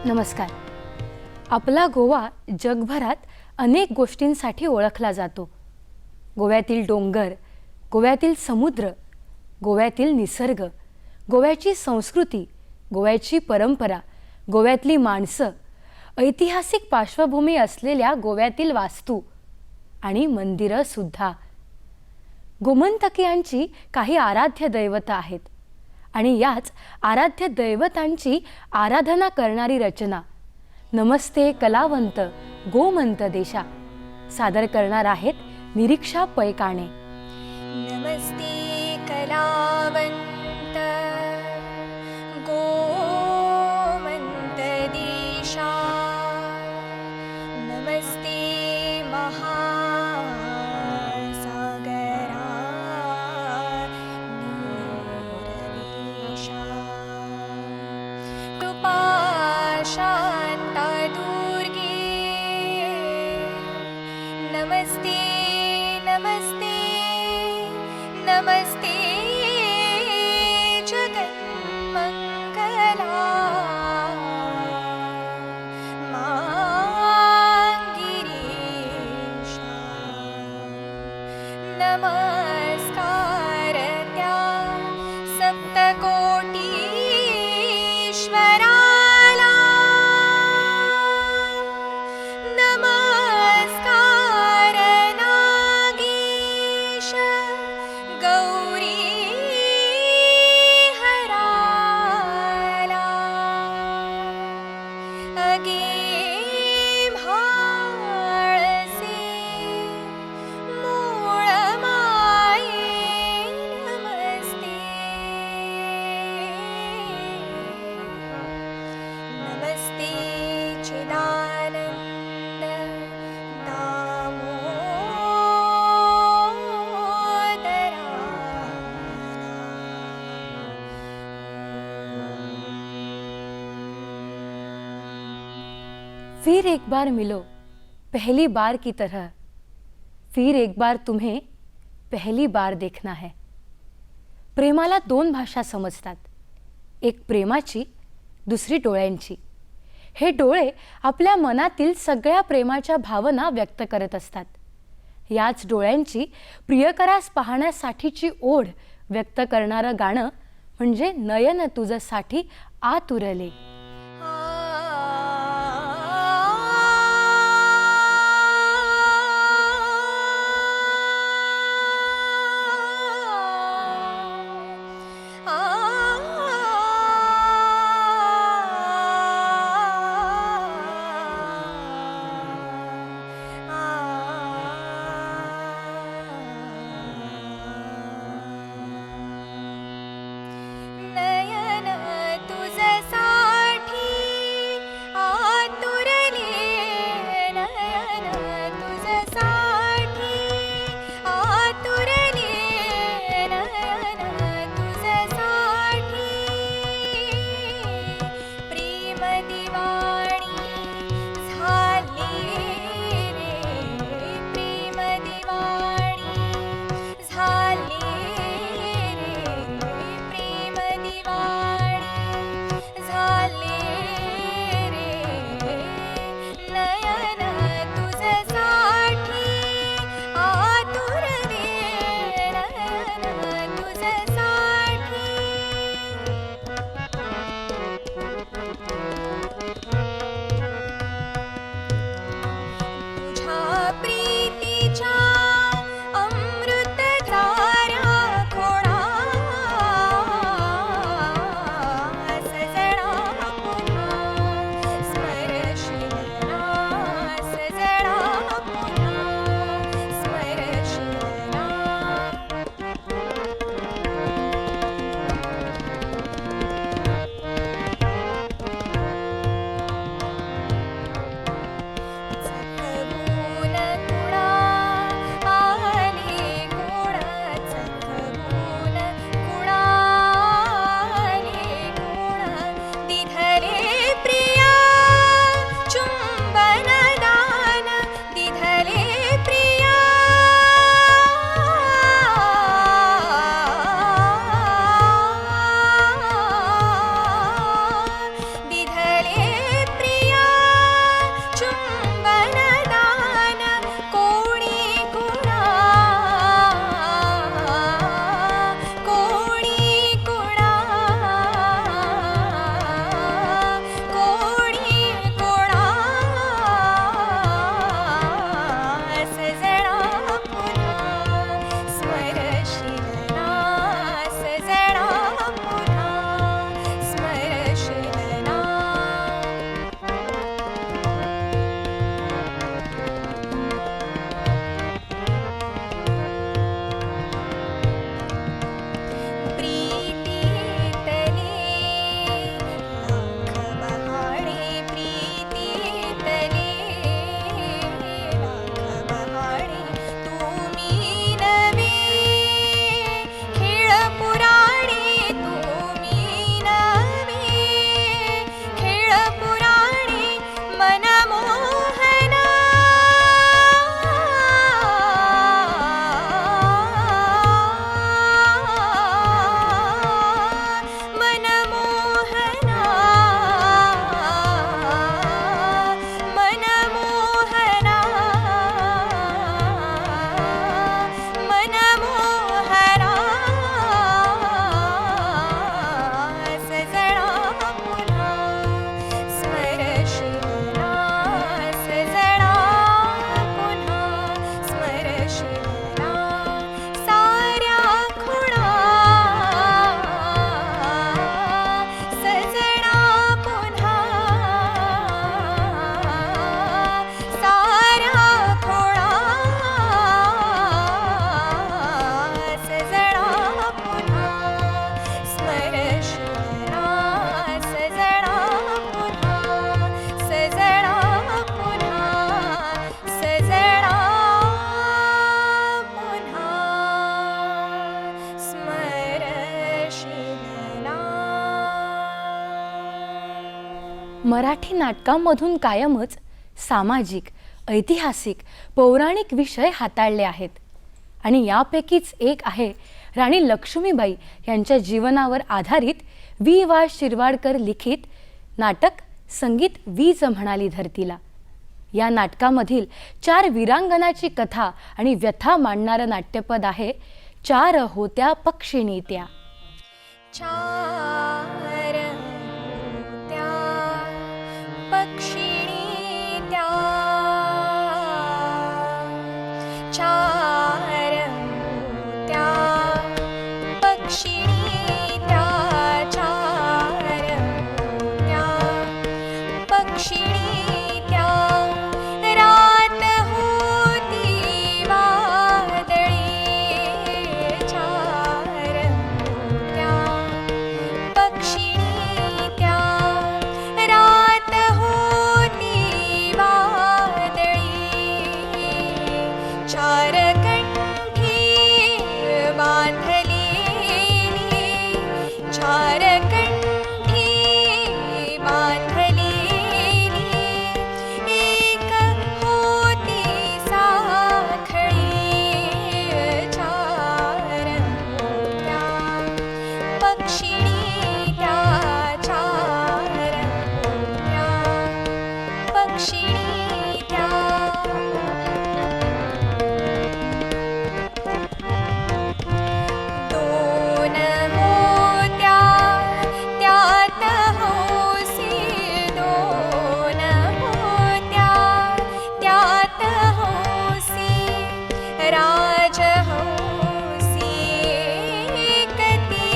नमस्कार. आपला गोवा जगभरात अनेक गोष्टींसाठी ओळखला जातो. गोव्यातील डोंगर, गोव्यातील समुद्र, गोव्यातील निसर्ग, गोव्याची संस्कृती, गोव्याची परंपरा, गोव्यातली माणसं, ऐतिहासिक पार्श्वभूमी असलेल्या गोव्यातील वास्तू आणि मंदिरं सुद्धा. गोमंतकीयांची काही आराध्य दैवतं आहेत आणि याच आराध्य दैवतांची आराधना करणारी रचना नमस्ते कलावंत गोमंत देशा सादर करणार आहेत निरीक्षा पैकाणे. नमस्ते कलावंत गोमंत देशा, नमस्ते महासागरा नीरदेशा, कृपा शांता दुर्गे, नमस्ते नमस्ते नमस्ते जगन्मंगला, मांगिरीशा, नमस्कार त्या सप्तकोटीश्वराला, नमस्कार नागेश गौरी हराला, अगे म्हाळसे मूळ माये नमस्ते, नमस्ते चिदानंद फिर एक बार मिलो पहली बार की तरह, फिर एक बार तुम्हें पहली बार देखना है. प्रेमाला दोन भाषा समजतात, एक प्रेमाची, दुसरी डोळ्यांची. हे डोळे आपल्या मनातील सगळ्या प्रेमाच्या भावना व्यक्त करत असतात. याच डोळ्यांची प्रियकरास पाहण्यासाठीची ओढ व्यक्त करणारं गाणं म्हणजे नयन तुझसाठी आतुरले. नयन तुझसाठी मराठी नाटकांमधून कायमच सामाजिक, ऐतिहासिक, पौराणिक विषय हाताळले आहेत आणि यापैकीच एक आहे राणी लक्ष्मीबाई यांच्या जीवनावर आधारित वि वा शिरवाडकर लिखित नाटक संगीत वीज म्हणाली धरतीला. या नाटकामधील 4 वीरांगनाची कथा आणि व्यथा मांडणारं नाट्यपद आहे चार होत्या पक्षिणी त्या. चार होत्या पक्षिणी त्या, चार होत्या पक्षिणी त्या, चार होत्या पक्षिणी त्या. रात होती वादळी, चार होत्या पक्षिणी त्या. रात होती वादळी, चार कंठी बांधलेली, चार कंठी बांधलेली. एक होती साखळी, चार होत्या पक्षिणी त्या, चार होत्या पक्षिणी त्या. दोन होत्या त्यात हौसी, दोन होत्या त्यात हौसी. राजहंसी एकती,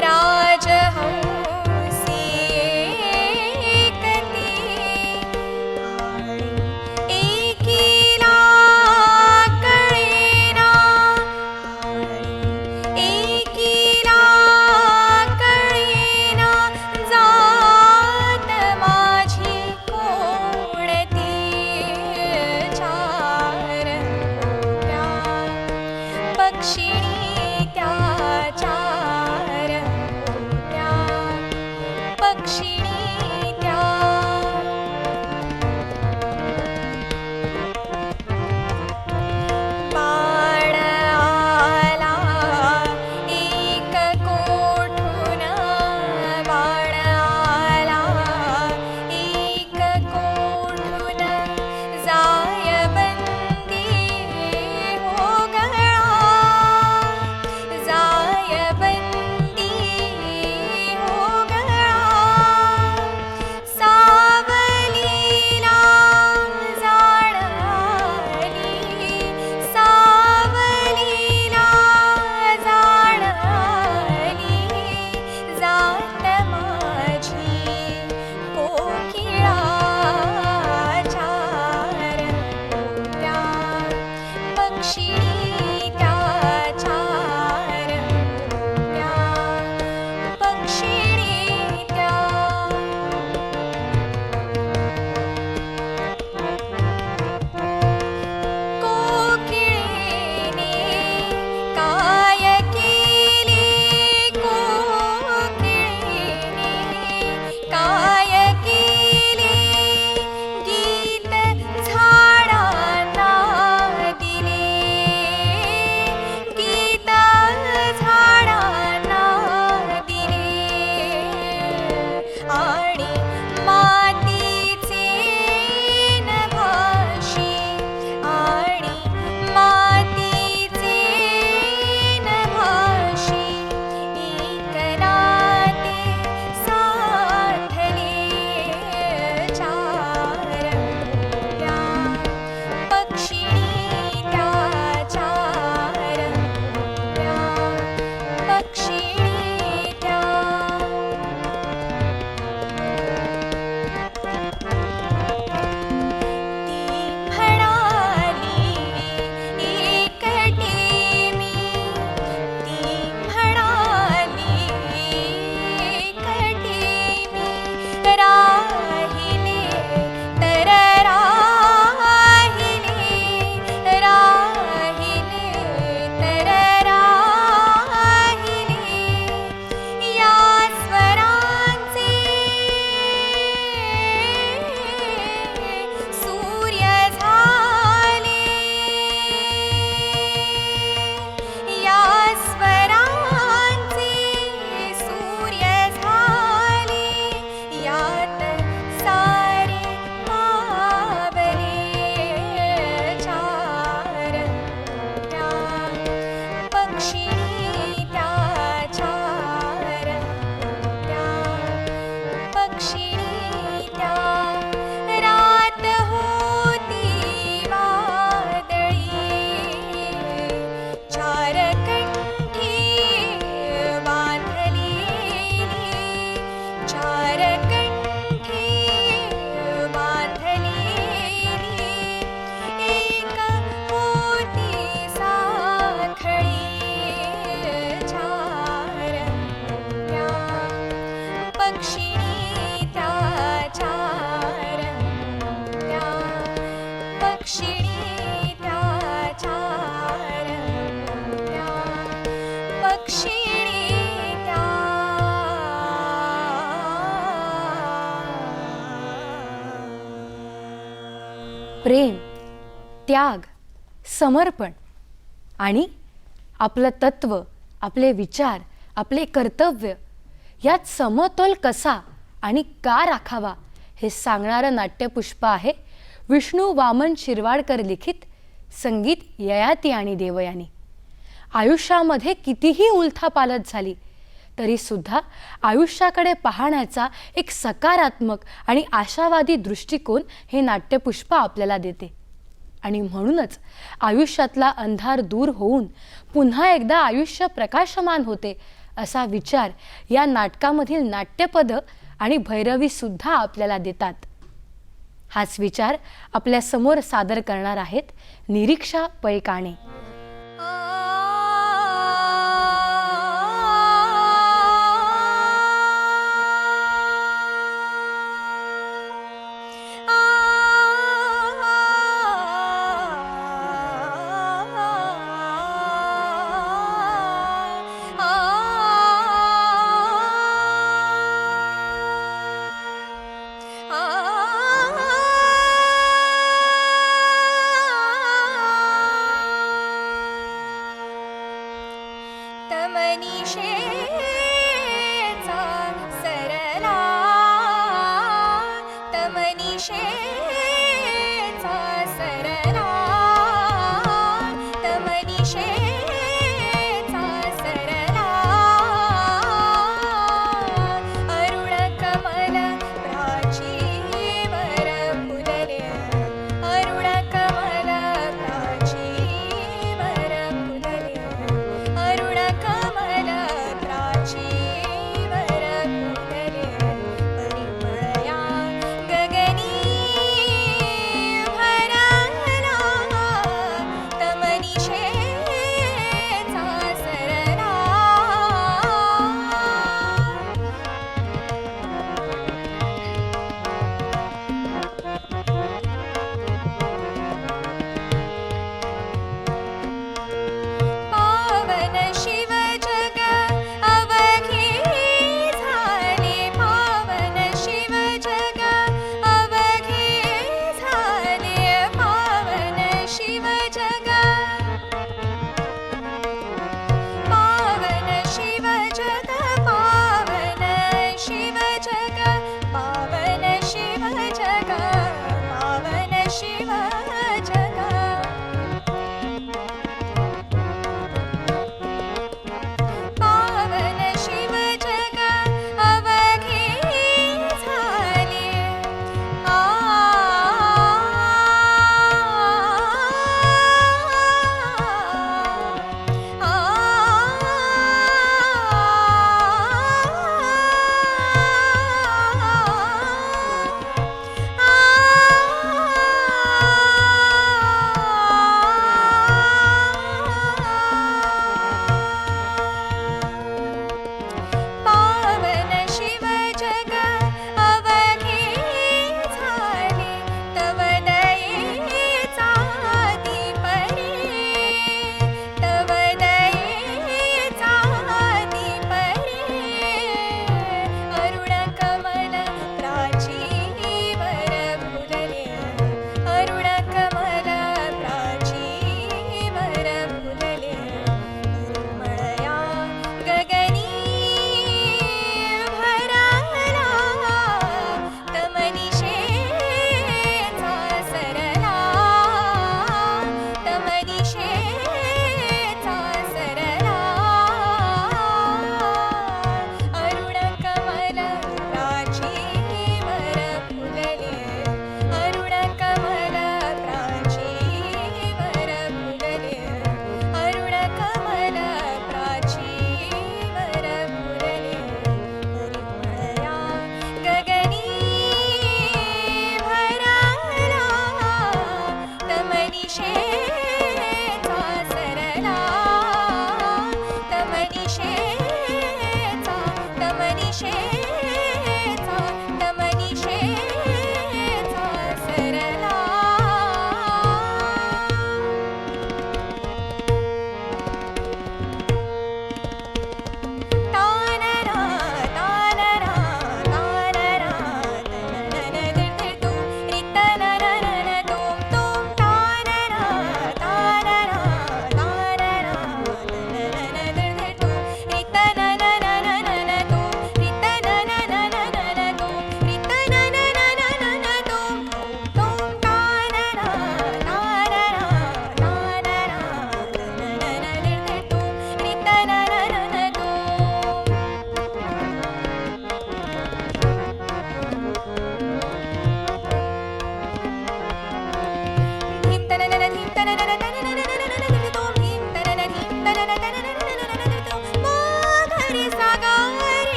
राजहंसी एकती. एकीला कळेना, एकीला कळेना जात माझी कोणती. चार होत्या पक्षिणी त्या, चार होत्या पक्षिणी त्या. बाण आला एक कोठून, बाण आला एक कोठून. जायबंदी हो गळा, जायबंदी हो गळा. दक्षिणी त्या प्रेम, त्याग, समर्पण आणि आपलं तत्व, आपले विचार, आपले कर्तव्य यात समतोल कसा आणि का राखावा हे सांगणारं नाट्यपुष्प आहे विष्णू वामन शिरवाडकर लिखित संगीत ययाती आणि देवयानी. आयुष्यामध्ये कितीही उलथापालथ झाली तरी सुद्धा आयुष्याकडे पाहण्याचा एक सकारात्मक आणि आशावादी दृष्टिकोन हे नाट्यपुष्प आपल्याला देते. आणि म्हणूनच आयुष्यातला अंधार दूर होऊन पुन्हा एकदा आयुष्य प्रकाशमान होते असा विचार या नाटकामधील नाट्यपद आणि भैरवी सुद्धा आपल्याला देतात. हाच विचार आपल्या समोर सादर करणार आहेत निरीक्षा पैकाणे. तमनिषे